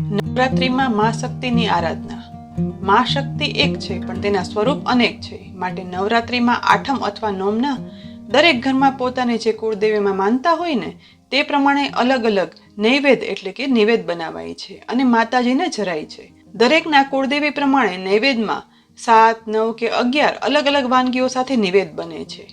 નવરાત્રિમાં મા શક્તિની આરાધના. મા શક્તિ એક છે પણ તેના સ્વરૂપ અનેક છે. માટે નવરાત્રિમાં આઠમ અથવા નોમના દરેક ઘરમાં પોતાને જે કુળદેવીમાં માનતા હોય ને તે પ્રમાણે અલગ અલગ નૈવેદ એટલે કે નિવેદ બનાવાય છે અને માતાજીને જરાય છે. દરેકના કુળદેવી પ્રમાણે નૈવેદમાં 7, 9 કે 11 અલગ અલગ વાનગીઓ સાથે નિવેદ બને છે.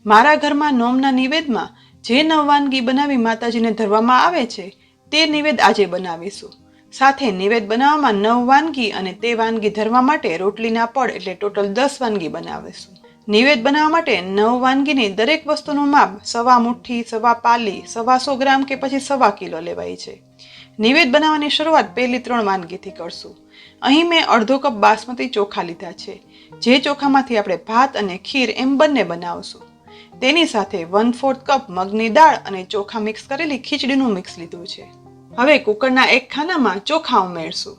મારા ઘરમાં નોમના નિવેદમાં જે 9 વાનગી બનાવી માતાજીને ધરવામાં આવે છે તે નિવેદ આજે બનાવીશું. સાથે નિવેદ બનાવવામાં 9 વાનગી અને તે વાનગી ધરવા માટે રોટલીના પડ એટલે ટોટલ 10 વાનગી બનાવીશું. નિવેદ બનાવવા માટે 9 વાનગીની દરેક વસ્તુનું માપ 1/4 મુઠ્ઠી, 1/4 પાલી, 125 ગ્રામ કે પછી 1/4 કિલો લેવાય છે. નિવેદ બનાવવાની શરૂઆત પહેલી 3 વાનગીથી કરશું. અહીં મેં અડધો કપ બાસમતી ચોખા લીધા છે. જે ચોખામાંથી આપણે ભાત અને ખીર એમ બંને બનાવશું. તેની સાથે 1/4 કપ મગની દાળ અને ચોખા મિક્સ કરેલી ખીચડીનું મિક્સ લીધું છે. હવે કુકરના એક ખાનામાં ચોખા ઉમેરશું.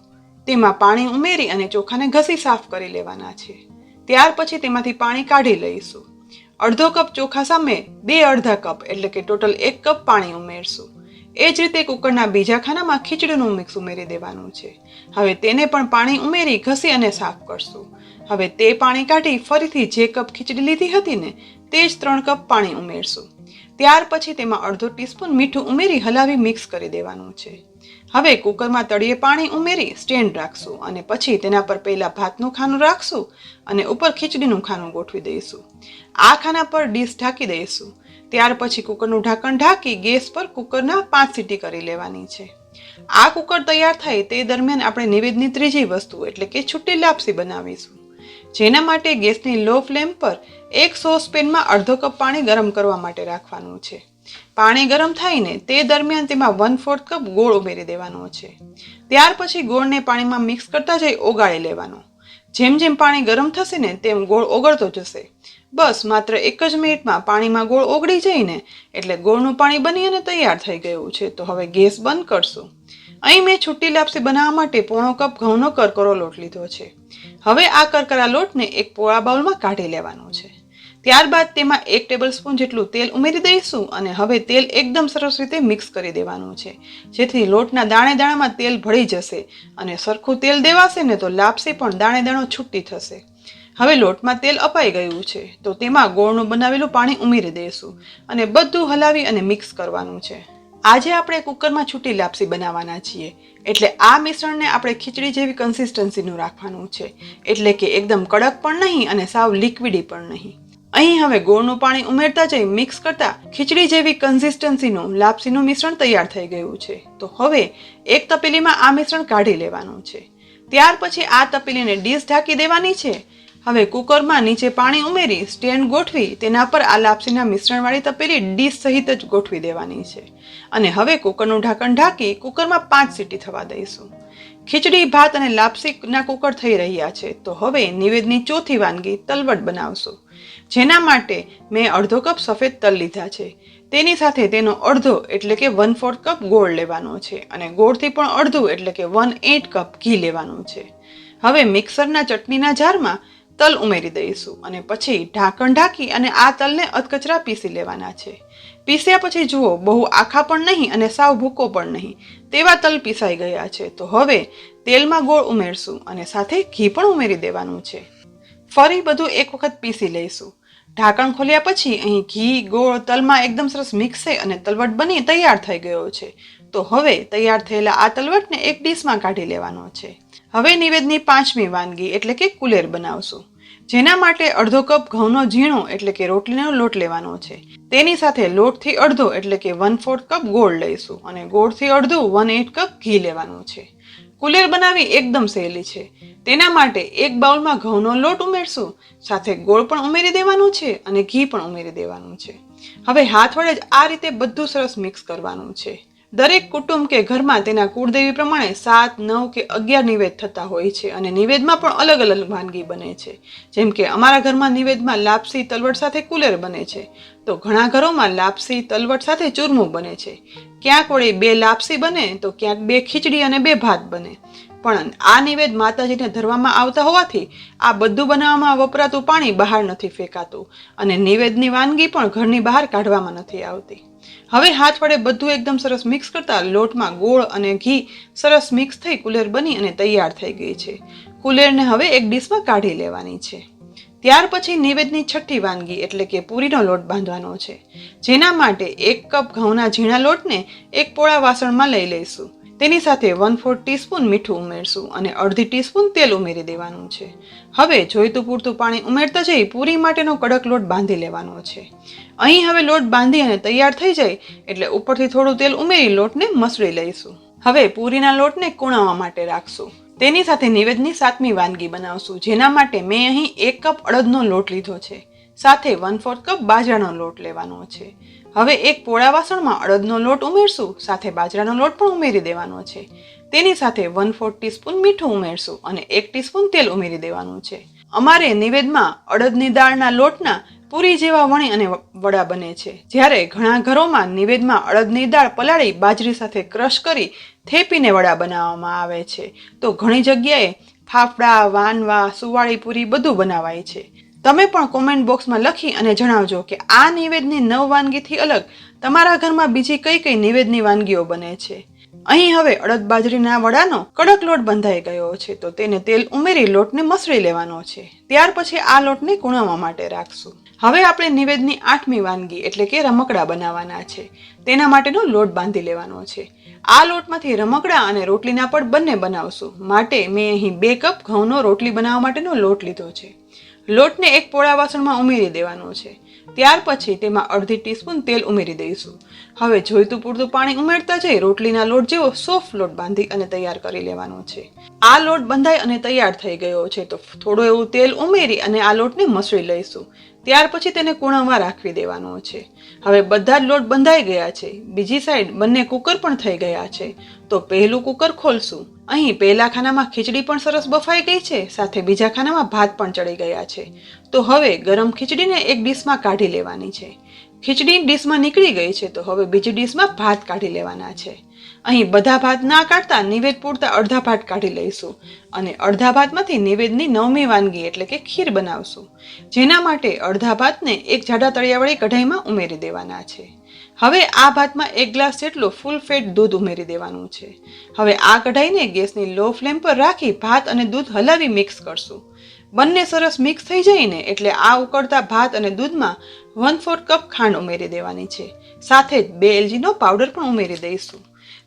તેમાં પાણી ઉમેરી અને ચોખાને ઘસી સાફ કરી લેવાના છે. ત્યાર પછી તેમાંથી પાણી કાઢી લઈશું. અડધો કપ ચોખા સામે 2 અડધા કપ એટલે કે ટોટલ 1 કપ પાણી ઉમેરશું. એ જ રીતે કુકરના બીજા ખાનામાં ખીચડીનું મિક્સ ઉમેરી દેવાનું છે. હવે તેને પણ પાણી ઉમેરી ઘસી અને સાફ કરશું. હવે તે પાણી કાઢી ફરીથી જે કપ ખીચડી લીધી હતી ને તે જ 3 કપ પાણી ઉમેરશું. ત્યાર પછી તેમાં અડધો ટીસ્પૂન મીઠું ઉમેરી હલાવી મિક્સ કરી દેવાનું છે. હવે કુકરમાં તળિયે પાણી ઉમેરી સ્ટેન્ડ રાખશું અને પછી તેના પર પહેલા ભાતનું ખાનું રાખશું અને ઉપર ખીચડીનું ખાનું ગોઠવી દઈશું. આ ખાના પર ડીશ ઢાંકી દઈશું. ત્યાર પછી કુકરનું ઢાંકણ ઢાંકી ગેસ પર કુકરના 5 સીટી કરી લેવાની છે. આ કુકર તૈયાર થાય તે દરમિયાન આપણે નિવેદની ત્રીજી વસ્તુ એટલે કે છૂટી લાપસી બનાવીશું. જેના માટે ગેસની લો ફ્લેમ પર એક સોસપેનમાં અડધો કપ પાણી ગરમ કરવા માટે રાખવાનું છે. પાણી ગરમ થાય ને તે દરમિયાન તેમાં 1/4 કપ ગોળ ઉમેરી દેવાનો છે. ત્યાર પછી ગોળને પાણીમાં મિક્સ કરતા જઈ ઓગાળી લેવાનો. જેમ જેમ પાણી ગરમ થશે ને તેમ ગોળ ઓગળતો જશે. બસ માત્ર 1 જ મિનિટમાં પાણીમાં ગોળ ઓગળી જાય ને એટલે ગોળનું પાણી બની અને તૈયાર થઈ ગયું છે. તો હવે ગેસ બંધ કરશું. અહીં મેં છૂટી લાપસી બનાવવા માટે 1/4 કપ ઘઉંનો કરકરો લોટ લીધો છે. હવે આ કરકરા લોટને એક પોળા બાઉલમાં કાઢી લેવાનો છે. ત્યારબાદ તેમાં 1 ટેબલસ્પૂન જેટલું તેલ ઉમેરી દઈશું અને હવે તેલ એકદમ સરસ રીતે મિક્સ કરી દેવાનું છે. જેથી લોટના દાણે દાણામાં તેલ ભળી જશે અને સરખું તેલ દેવાશે ને તો લાપસી પણ દાણે દાણો છૂટી થશે. હવે લોટમાં તેલ અપાઈ ગયું છે તો તેમાં ગોળનું બનાવેલું પાણી ઉમેરી દઈશું અને બધું હલાવી અને મિક્સ કરવાનું છે. આજે આપણે કુકરમાં છૂટી લાપસી બનાવવાના છીએ એટલે આ મિશ્રણને આપણે ખીચડી જેવી કન્સિસ્ટન્સીનું રાખવાનું છે. એટલે કે એકદમ કડક પણ નહીં અને સાવ લિક્વિડી પણ નહીં. અહીં હવે ગોળનું પાણી ઉમેરતા જઈ મિક્સ કરતા ખીચડી જેવી કન્સિસ્ટન્સીનું લાપસીનું મિશ્રણ તૈયાર થઈ ગયું છે. તો હવે એક તપેલીમાં આ મિશ્રણ કાઢી લેવાનું છે. ત્યાર પછી આ તપેલીને ડીશ ઢાંકી દેવાની છે. હવે કુકરમાં નીચે પાણી ઉમેરી સ્ટેન્ડ ગોઠવી તેના પર આ લાપસીના મિશ્રણવાળી તપેલી ડીશ સહિત જ ગોઠવી દેવાની છે અને હવે કુકરનું ઢાંકણ ઢાંકી કુકરમાં 5 સીટી થવા દઈશું. ખીચડી, ભાત અને લાપસીના કુકર થઈ રહ્યા છે. તો હવે નિવેદની ચોથી વાનગી તલવટ બનાવશું. જેના માટે મેં અડધો કપ સફેદ તલ લીધા છે. તેની સાથે તેનો અડધો એટલે કે 1/4 કપ ગોળ લેવાનો છે અને ગોળથી પણ અડધું એટલે કે 1/8 કપ ઘી લેવાનું છે. હવે મિક્સરના ચટણીના જારમાં તલ ઉમેરી દઈશું અને પછી ઢાંકણ ઢાંકી અને આ તલને અધકચરા પીસી લેવાના છે. પીસ્યા પછી જુઓ બહુ આખા પણ નહીં અને સાવ ભૂકો પણ નહીં તેવા તલ પીસાઈ ગયા છે. તો હવે તેલમાં ગોળ ઉમેરશું અને સાથે ઘી પણ ઉમેરી દેવાનું છે. ફરી બધું એક વખત પીસી લઈશું. ઢાંકણ ખોલ્યા પછી અહીં ઘી, ગોળ, તલમાં એકદમ સરસ મિક્સ થઈ અને તલવટ બની તૈયાર થઈ ગયો છે. તો હવે તૈયાર થયેલા આ તલવટને એક ડીશમાં કાઢી લેવાનો છે. હવે નિવેદની 5મી વાનગી એટલે કે કુલેર બનાવશું. જેના માટે અડધો કપ ઘઉંનો ઝીણો એટલે કે રોટલીનો લોટ લેવાનો છે. તેની સાથે લોટથી અડધો એટલે કે 1/4 કપ ગોળ લઈશું અને ગોળથી અડધું 1/8 કપ ઘી લેવાનું છે. કુલેર બનાવી એકદમ સહેલી છે. તેના માટે એક બાઉલમાં ઘઉંનો લોટ ઉમેરશું, સાથે ગોળ પણ ઉમેરી દેવાનું છે અને ઘી પણ ઉમેરી દેવાનું છે. હવે હાથ વડે જ આ રીતે બધું સરસ મિક્સ કરવાનું છે. દરેક કુટુંબ કે ઘરમાં તેના કુળદેવી પ્રમાણે 7, 9 કે 11 નિવેદ થતા હોય છે અને નિવેદમાં પણ અલગ અલગ વાનગી બને છે. જેમ કે અમારા ઘરમાં નિવેદમાં લાપસી તલવટ સાથે કુલેર બને છે. તો ઘણા ઘરોમાં લાપસી તલવટ સાથે ચૂરમું બને છે. ક્યાંક વળી 2 લાપસી બને તો ક્યાંક 2 ખીચડી અને 2 ભાત બને. પણ આ નૈવેદ્ય માતાજીને ધરવામાં આવતા હોવાથી આ બધું બનાવવામાં વપરાતું પાણી બહાર નથી ફેંકાતું અને નૈવેદ્યની વાનગી પણ ઘરની બહાર કાઢવામાં નથી આવતી. હવે હાથ વડે બધું એકદમ સરસ મિક્સ કરતા લોટમાં ગોળ અને ઘી સરસ મિક્સ થઈ કુલેર બની અને તૈયાર થઈ ગઈ છે. કુલેરને હવે એક ડીશમાં કાઢી લેવાની છે. ત્યાર પછી નૈવેદ્યની છઠ્ઠી વાનગી એટલે કે પૂરીનો લોટ બાંધવાનો છે, જેના માટે 1 કપ ઘઉંના ઝીણા લોટને એક પોળા વાસણમાં લઈ લઈશું. તેની સાથે 1/4 ટીસ્પૂન મીઠું ઉમેરશું અને અડધી ટીસ્પૂન તેલ ઉમેરી દેવાનું છે. હવે જોઈતું પૂરતું પાણી ઉમેરતા જઈ પૂરી માટેનો કડક લોટ બાંધી લેવાનો છે. અહીં હવે લોટ બાંધી અને તૈયાર થઈ જાય એટલે ઉપરથી થોડું તેલ ઉમેરી લોટને મસળી લઈશું. હવે પૂરીના લોટને કૂણવવા માટે રાખશું. તેની સાથે નૈવેદ્યની 7મી વાનગી બનાવશું, જેના માટે મેં અહીં 1 કપ અડદનો લોટ લીધો છે, સાથે 1/4 કપ બાજરાનો લોટ લેવાનો છે. હવે એક પોળા વાસણમાં અડદનો લોટ ઉમેરશું, સાથે બાજરાનો લોટ પણ ઉમેરી દેવાનો છે. તેની સાથે 1/4 ટીસ્પૂન મીઠું ઉમેરશું અને 1 ટીસ્પૂન તેલ ઉમેરી દેવાનું છે. અમારે નૈવેદ્યમાં અડદની દાળના લોટના પૂરી જેવા વણી અને વડા બને છે, જ્યારે ઘણા ઘરોમાં નૈવેદ્યમાં અડદની દાળ પલાળી બાજરી સાથે ક્રશ કરી થેપીને વડા બનાવવામાં આવે છે. તો ઘણી જગ્યાએ ફાફડા, વાનવા, સુવાળી પૂરી બધું બનાવાય છે. તમે પણ કોમેન્ટ બોક્સમાં લખી અને જણાવજો કે આ નૈવેદ્યની 9 વાનગીથી અલગ તમારા ઘરમાં બીજી કઈ કઈ નૈવેદ્યની વાનગીઓ બને છે. અહીં હવે અડદ બાજરીના વડાનો કડક લોટ બંધાઈ ગયો છે, તો તેને તેલ ઉમેરી લોટને મસળી લેવાનો છે. ત્યાર પછી આ લોટને કૂણવવા માટે રાખશું. હવે આપણે નૈવેદ્યની 8મી વાનગી એટલે કે રમકડા બનાવવાના છે. તેના માટેનો લોટ બાંધી લેવાનો છે. આ લોટમાંથી રમકડા અને રોટલીના પડ બંને બનાવશું. માટે મેં અહીં 2 કપ ઘઉંનો રોટલી બનાવવા માટેનો લોટ લીધો છે. લોટને એક પોળા વાસણમાં ઉમેરી દેવાનો છે. ત્યાર પછી તેમાં અડધી ટીસ્પૂન તેલ ઉમેરી દઈશું. હવે જોઈતું પૂરતું પાણી ઉમેરતા જઈ રોટલીના લોટ જેવો સોફ્ટ લોટ બાંધી અને તૈયાર કરી લેવાનો છે. આ લોટ બંધાઈ અને તૈયાર થઈ ગયો છે, તો થોડું એવું તેલ ઉમેરી અને આ લોટને મસળી લઈશું. ત્યાર પછી તેને કૂણવવા રાખવી દેવાનો છે. હવે બધા જ લોટ બંધાઈ ગયા છે. બીજી સાઈડ બંને કુકર પણ થઈ ગયા છે, તો પહેલું કુકર ખોલશું. અહીં પહેલા ખાનામાં ખીચડી પણ સરસ બફાઈ ગઈ છે, સાથે બીજા ખાનામાં ભાત પણ ચડી ગયા છે. તો હવે ગરમ ખીચડીને એક ડીશમાં કાઢી લેવાની છે. ખીચડી ડીશમાં નીકળી ગઈ છે, તો હવે બીજી ડીશમાં ભાત કાઢી લેવાના છે. અહીં બધા ભાત ના કાઢતા નૈવેદ્ય પૂરતા અડધા ભાત કાઢી લઈશું અને અડધા ભાતમાંથી નૈવેદ્યની 9મી વાનગી એટલે કે ખીર બનાવશું, જેના માટે અડધા ભાતને એક જાડા તળિયાવાળી કઢાઈમાં ઉમેરી દેવાના છે. હવે આ ભાતમાં 1 ગ્લાસ જેટલું ફૂલ ફેટ દૂધ ઉમેરી દેવાનું છે. હવે આ કઢાઈને ગેસની લો ફ્લેમ પર રાખી ભાત અને દૂધ હલાવી મિક્સ કરશું. બંને સરસ મિક્સ થઈ જાય ને એટલે આ ઉકળતા ભાત અને દૂધમાં 1/4 કપ ખાંડ ઉમેરી દેવાની છે. સાથે જ 2 એલચીનો પાવડર પણ ઉમેરી દઈશું.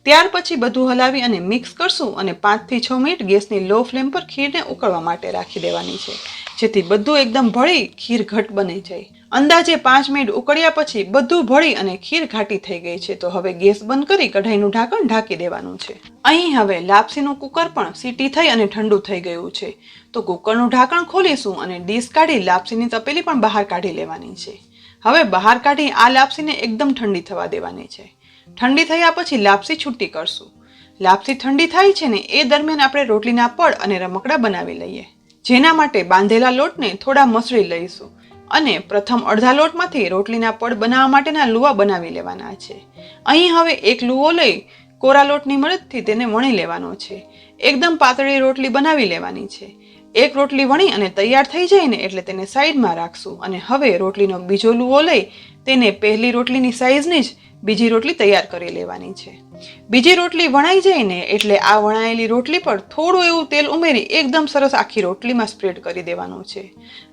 ત્યાર પછી બધું હલાવી અને મિક્સ કરશું અને 5 થી 6 મિનિટ ગેસની લો ફ્લેમ પર ખીરને ઉકળવા માટે રાખી દેવાની છે, જેથી બધું એકદમ ભળી ખીર ઘટ બની જાય. અંદાજે 5 મિનિટ ઉકળ્યા પછી બધું ભળી અને ખીર ઘાટી થઈ ગઈ છે, તો હવે ગેસ બંધ કરી કઢાઈનું ઢાંકણ ઢાંકી દેવાનું છે. અહીં હવે લાપસીનું કુકર પણ સીટી થઈ અને ઠંડુ થઈ ગયું છે, તો કુકરનું ઢાંકણ ખોલીશું અને ડીશ કાઢી લાપસીની તપેલી પણ બહાર કાઢી લેવાની છે. હવે બહાર કાઢી આ લાપસીને એકદમ ઠંડી થવા દેવાની છે. ઠંડી થયા પછી લાપસી છૂટી કરશું. લાપસી ઠંડી થાય છે ને એ દરમિયાન આપણે રોટલીના પડ અને રમકડા બનાવી લઈએ, જેના માટે બાંધેલા લોટને થોડા મસળી લઈશું અને પ્રથમ અડધા લોટમાંથી રોટલીના પડ બનાવવા માટેના લુવા બનાવી લેવાના છે. અહીં હવે એક લુવો લઈ કોરા લોટની મદદથી તેને વણી લેવાનો છે. એકદમ પાતળી રોટલી બનાવી લેવાની છે. એક રોટલી વણી અને તૈયાર થઈ જાય ને એટલે તેને સાઈડમાં રાખશું અને હવે રોટલીનો બીજો લુવો લઈ તેને પહેલી રોટલીની સાઈઝની જ બીજી રોટલી તૈયાર કરી લેવાની છે. બીજી રોટલી વણાઈ જાય ને એટલે આ વણાયેલી રોટલી પર થોડું એવું તેલ ઉમેરી એકદમ સરસ આખી રોટલીમાં સ્પ્રેડ કરી દેવાનું છે.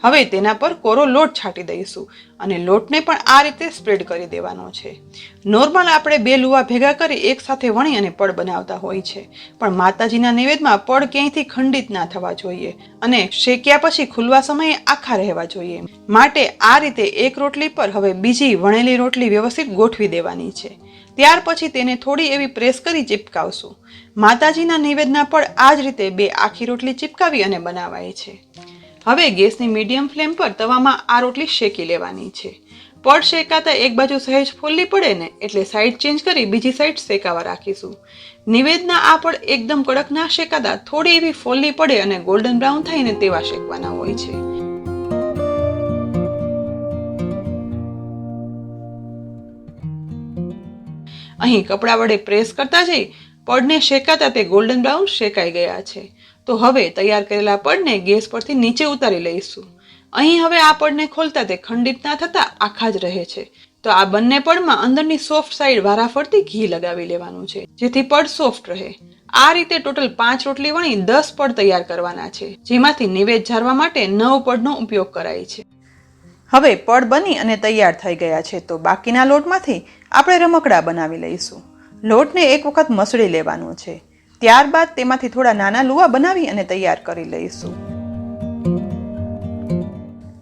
હવે તેના પર કોરો લોટ છાંટી દઈશું અને લોટને પણ આ રીતે સ્પ્રેડ કરી દેવાનો છે. નોર્મલ આપણે 2 લુવા ભેગા કરી એક સાથે વણી અને પડ બનાવતા હોય છે, પણ માતાજીના નૈવેદ્યમાં પડ ક્યાંયથી ખંડિત ના થવા જોઈએ અને શેક્યા પછી ખુલવા સમયે આખા રહેવા જોઈએ. માટે આ રીતે એક રોટલી પર હવે બીજી વણેલી રોટલી વ્યવસ્થિત ગોઠવી દેવાની છે. ત્યાર પછી તેને થોડી એવી પ્રેસ કરી ચિપકાવશું. માતાજીના નૈવેદ્યના પડ આ જ રીતે 2 આખી રોટલી ચિપકાવી અને બનાવાય છે. હવે ગેસની મીડિયમ ફ્લેમ પર તવામાં આ રોટલી શેકી લેવાની છે. પડ શેકાતા એક બાજુ સહેજ ફોલ્લી પડે ને એટલે સાઈડ ચેન્જ કરી બીજી સાઈડ શેકાવા રાખીશું. નૈવેદ્યના આ પડ એકદમ કડક ના શેકાતા થોડી એવી ફોલ્લી પડે અને ગોલ્ડન બ્રાઉન થાય ને તેવા શેકવાના હોય છે. અહીં કપડા વડે પ્રેસ કરતા જઈ પડને શેકાતા તે ગોલ્ડન બ્રાઉન શેકાઈ ગયા છે. તો હવે તૈયાર કરેલા પડને ગેસ પરથી નીચે ઉતારી લઈશું. અહીં હવે આ પડને ખોલતા તે ખંડિત ના થતા આખા જ રહે છે. તો આ બંને પડમાં અંદરની સોફ્ટ સાઈડ વારાફરતી ઘી લગાવી લેવાનું છે, જેથી પડ સોફ્ટ રહે. આ રીતે ટોટલ 5 રોટલી વણી 10 પડ તૈયાર કરવાના છે, જેમાંથી નિવેદ ઝારવા માટે 9 પડનો ઉપયોગ કરાય છે. હવે પડ બની અને તૈયાર થઈ ગયા છે. તો બાકીના લોટમાંથી આપણે રમકડા બનાવી લઈશું. લોટને એક વખત મસળી લેવાનું છે. ત્યારબાદ તેમાંથી થોડા નાના લુવા બનાવી અને તૈયાર કરી લઈશું.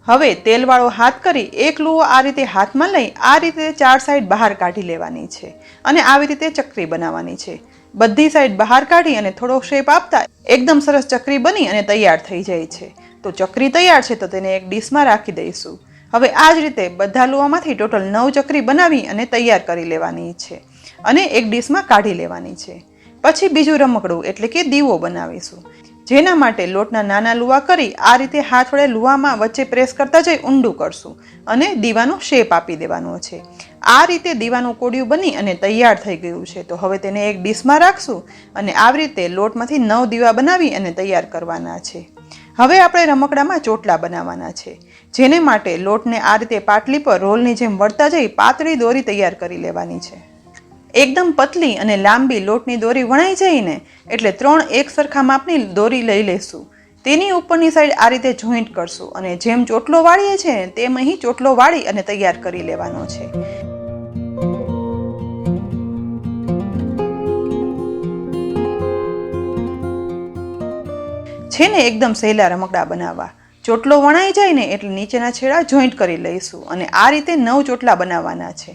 હવે તેલવાળો હાથ કરી એક લુવો આ રીતે હાથમાં લઈ આ રીતે 4 સાઈડ બહાર કાઢી લેવાની છે અને આવી રીતે ચકરી બનાવવાની છે. બધી સાઈડ બહાર કાઢી અને થોડો શેપ આપતા એકદમ સરસ ચકરી બની અને તૈયાર થઈ જાય છે. તો ચકરી તૈયાર છે, તો તેને એક ડીશમાં રાખી દઈશું. હવે આ જ રીતે બધા લુવામાંથી ટોટલ 9 ચકરી બનાવી અને તૈયાર કરી લેવાની છે અને એક ડીશમાં કાઢી લેવાની છે. પછી બીજું રમકડું એટલે કે દીવો બનાવીશું, જેના માટે લોટના નાના લુવા કરી આ રીતે હાથ વડે લુવામાં વચ્ચે પ્રેસ કરતા જઈ ઊંડું કરશું અને દીવાનો શેપ આપી દેવાનો છે. આ રીતે દીવાનું કોડિયું બની અને તૈયાર થઈ ગયું છે. તો હવે તેને એક ડીશમાં રાખશું અને આવી રીતે લોટમાંથી 9 દીવા બનાવી અને તૈયાર કરવાના છે. હવે આપણે રમકડામાં ચોટલા બનાવવાના છે, જેને માટે લોટને આ રીતે પાટલી પર રોલની જેમ વળતા જઈ પાતળી દોરી તૈયાર કરી લેવાની છે. એકદમ પતલી અને લાંબી લોટની દોરી વણાઈ જઈને એટલે 3 એક સરખા માપની દોરી લઈ લેશું. તેની ઉપરની સાઈડ આ રીતે જોઈન્ટ કરશું અને જેમ ચોટલો વાળીએ છીએ તેમ અહીં ચોટલો વાળી અને તૈયાર કરી લેવાનો છે. છે ને એકદમ સહેલા રમકડા બનાવવા. ચોટલો વણાઈ જાય ને એટલે નીચેના છેડા જોઈન્ટ કરી લઈશું અને આ રીતે 9 ચોટલા બનાવવાના છે.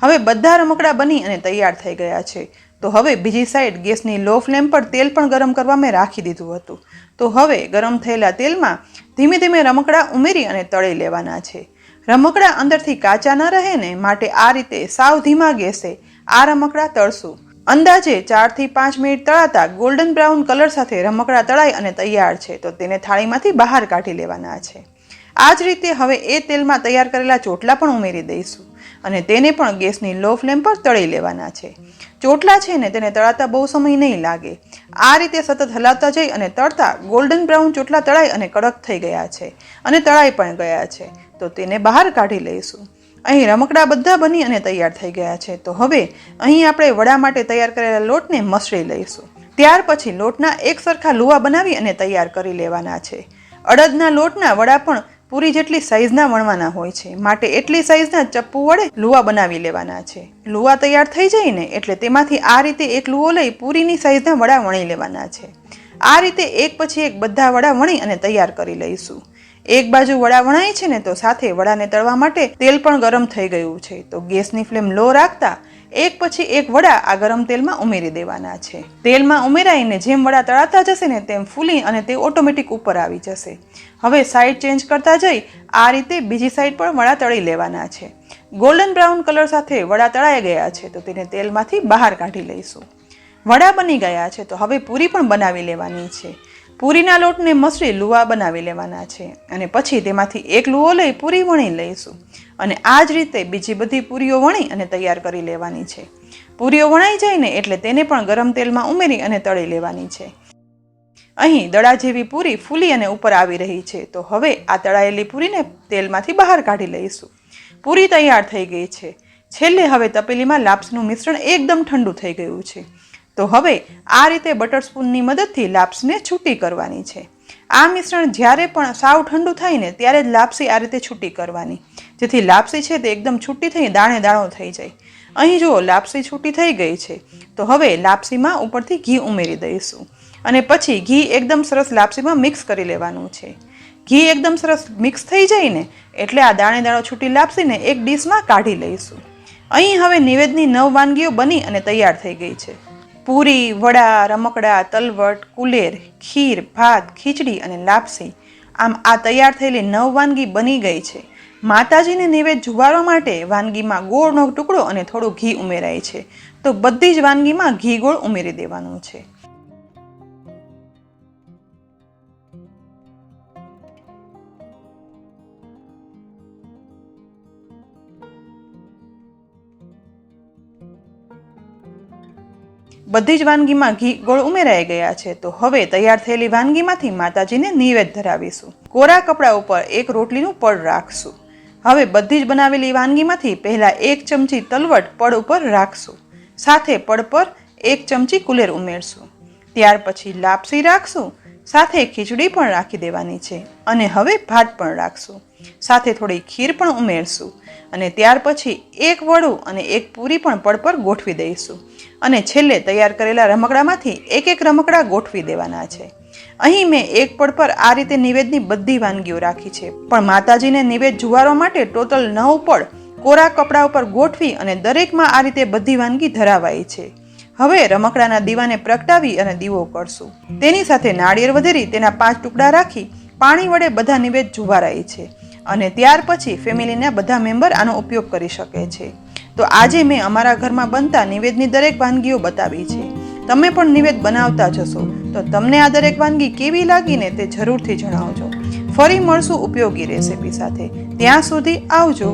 હવે બધા રમકડા બની અને તૈયાર થઈ ગયા છે. તો હવે બીજી સાઈડ ગેસની લો ફ્લેમ પર તેલ પણ ગરમ કરવા મેં રાખી દીધું હતું. તો હવે ગરમ થયેલા તેલમાં ધીમે ધીમે રમકડા ઉમેરી અને તળી લેવાના છે. રમકડા અંદરથી કાચા ન રહે ને માટે આ રીતે સાવ ધીમા ગેસે આ રમકડા તળશું. અંદાજે 4 થી 5 મિનિટ તળાતા ગોલ્ડન બ્રાઉન કલર સાથે રમકડા તળાઈ અને તૈયાર છે. તો તેને થાળીમાંથી બહાર કાઢી લેવાના છે. આ જ રીતે હવે એ તેલમાં તૈયાર કરેલા ચોટલા પણ ઉમેરી દઈશું અને તેને પણ ગેસની લો ફ્લેમ પર તળી લેવાના છે. ચોટલા છે ને તેને તળાતા બહુ સમય નહીં લાગે. આ રીતે સતત હલાવતા જઈ અને તળતા ગોલ્ડન બ્રાઉન ચોટલા તળાઈ અને કડક થઈ ગયા છે અને તળાઈ પણ ગયા છે. તો તેને બહાર કાઢી લઈશું. અહીં રમકડા બધા બની અને તૈયાર થઈ ગયા છે. તો હવે અહીં આપણે વડા માટે તૈયાર કરેલા લોટને મસળી લઈશું. ત્યાર પછી લોટના એક સરખા લુવા બનાવી અને તૈયાર કરી લેવાના છે. અડદના લોટના વડા પણ પૂરી જેટલી સાઈઝના વણવાના હોય છે, માટે એટલી સાઈઝના ચપ્પુ વડે લુવા બનાવી લેવાના છે. લુવા તૈયાર થઈ જાય ને એટલે તેમાંથી આ રીતે એક લુવો લઈ પૂરીની સાઈઝના વડા વણી લેવાના છે. આ રીતે એક પછી એક બધા વડા વણી અને તૈયાર કરી લઈશું. એક બાજુ વડા વણાય છે ને તો સાથે વડાને તળવા માટે તેલ પણ ગરમ થઈ ગયું છે. તો ગેસની ફ્લેમ લો રાખતા એક પછી એક વડા આ ગરમ તેલમાં ઉમેરી દેવાના છે. તેલમાં ઉમેરાઈને જેમ વડા તળાતા જશે ને તેમ ફૂલી અને તે ઓટોમેટિક ઉપર આવી જશે. હવે સાઈડ ચેન્જ કરતા જઈ આ રીતે બીજી સાઈડ પણ વડા તળી લેવાના છે. ગોલ્ડન બ્રાઉન કલર સાથે વડા તળાઈ ગયા છે. તો તેને તેલમાંથી બહાર કાઢી લઈશું. વડા બની ગયા છે. તો હવે પૂરી પણ બનાવી લેવાની છે. પૂરીના લોટને મસળી લુવા બનાવી લેવાના છે અને પછી તેમાંથી એક લુવો લઈ પૂરી વણી લઈશું અને આ જ રીતે બીજી બધી પૂરીઓ વણી અને તૈયાર કરી લેવાની છે. પૂરીઓ વણાઈ જાય ને એટલે તેને પણ ગરમ તેલમાં ઉમેરી અને તળી લેવાની છે. અહીં દડા જેવી પૂરી ફૂલી અને ઉપર આવી રહી છે. તો હવે આ તળાયેલી પૂરીને તેલમાંથી બહાર કાઢી લઈશું. પૂરી તૈયાર થઈ ગઈ છે. છેલ્લે હવે તપેલીમાં લાપ્સનું મિશ્રણ એકદમ ઠંડુ થઈ ગયું છે. તો હવે આ રીતે બટર સ્પૂનની મદદથી લાપ્સને છૂટી કરવાની છે. આ મિશ્રણ જ્યારે પણ સાવ ઠંડુ થાય ને ત્યારે જ લાપસી આ રીતે છૂટી કરવાની, જેથી લાપસી છે તે એકદમ છૂટી થઈ દાણે દાણો થઈ જાય. અહીં જુઓ લાપસી છૂટી થઈ ગઈ છે. તો હવે લાપસીમાં ઉપરથી ઘી ઉમેરી દઈશું અને પછી ઘી એકદમ સરસ લાપસીમાં મિક્સ કરી લેવાનું છે. ઘી એકદમ સરસ મિક્સ થઈ જાય ને એટલે આ દાણે દાણો છૂટી લાપસીને એક ડીશમાં કાઢી લઈશું. અહીં હવે નિવેદની 9 વાનગીઓ બની અને તૈયાર થઈ ગઈ છે. પૂરી, વડા, રમકડા, તલવટ, કુલેર, ખીર, ભાત, ખીચડી અને લાપસી. આમ આ તૈયાર થયેલી 9 વાનગી બની ગઈ છે. માતાજીને નૈવેદ્ય જુવારવા માટે વાનગીમાં ગોળનો ટુકડો અને થોડું ઘી ઉમેરાય છે. તો બધી જ વાનગીમાં ઘી ગોળ ઉમેરી દેવાનું છે. બધી જ વાનગીમાં ઘી ગોળ ઉમેરાઈ ગયા છે. તો હવે તૈયાર થયેલી વાનગીમાંથી માતાજીને નૈવેદ્ય ધરાવીશું. કોરા કપડા ઉપર એક રોટલીનું પડ રાખશું. હવે બધી જ બનાવેલી વાનગીમાંથી પહેલા 1 ચમચી તલવટ પડ ઉપર રાખશું. સાથે પડ પર 1 ચમચી કુલેર ઉમેરશું. ત્યાર પછી લાપસી રાખશું. સાથે ખીચડી પણ રાખી દેવાની છે. અને હવે ભાત પણ રાખશું. સાથે થોડી ખીર પણ ઉમેરશું. અને ત્યાર પછી 1 વડું અને 1 પૂરી પણ પડ પર ગોઠવી દઈશું. અને છેલ્લે તૈયાર કરેલા રમકડામાંથી 1 રમકડા ગોઠવી દેવાના છે. અહીં મેં 1 પડ પર આ રીતે નિવેદની બધી વાનગીઓ રાખી છે. પણ માતાજીને નિવેદ જુવારવા માટે ટોટલ 9 પડ કોરા કપડા ઉપર ગોઠવી અને દરેકમાં આ રીતે બધી વાનગી ધરાવાઈ છે. હવે રમકડાના દીવાને પ્રગટાવી અને દીવો કરશું. તેની સાથે નાળિયેર વધેરી તેના 5 ટુકડા રાખી પાણી વડે બધા નિવેદ જુવારાય છે. અને ત્યાર પછી ફેમિલીના બધા મેમ્બર આનો ઉપયોગ કરી શકે છે. તો આજે મેં અમારા ઘરમાં બનતા નિવેદની દરેક વાનગીઓ બતાવી છે. તમે પણ નિવેદ બનાવતા જશો તો તમને આ દરેક વાનગી કેવી લાગીને તે જરૂરથી જણાવજો. ફરી મળશું ઉપયોગી રેસીપી સાથે. ત્યાં સુધી આવજો.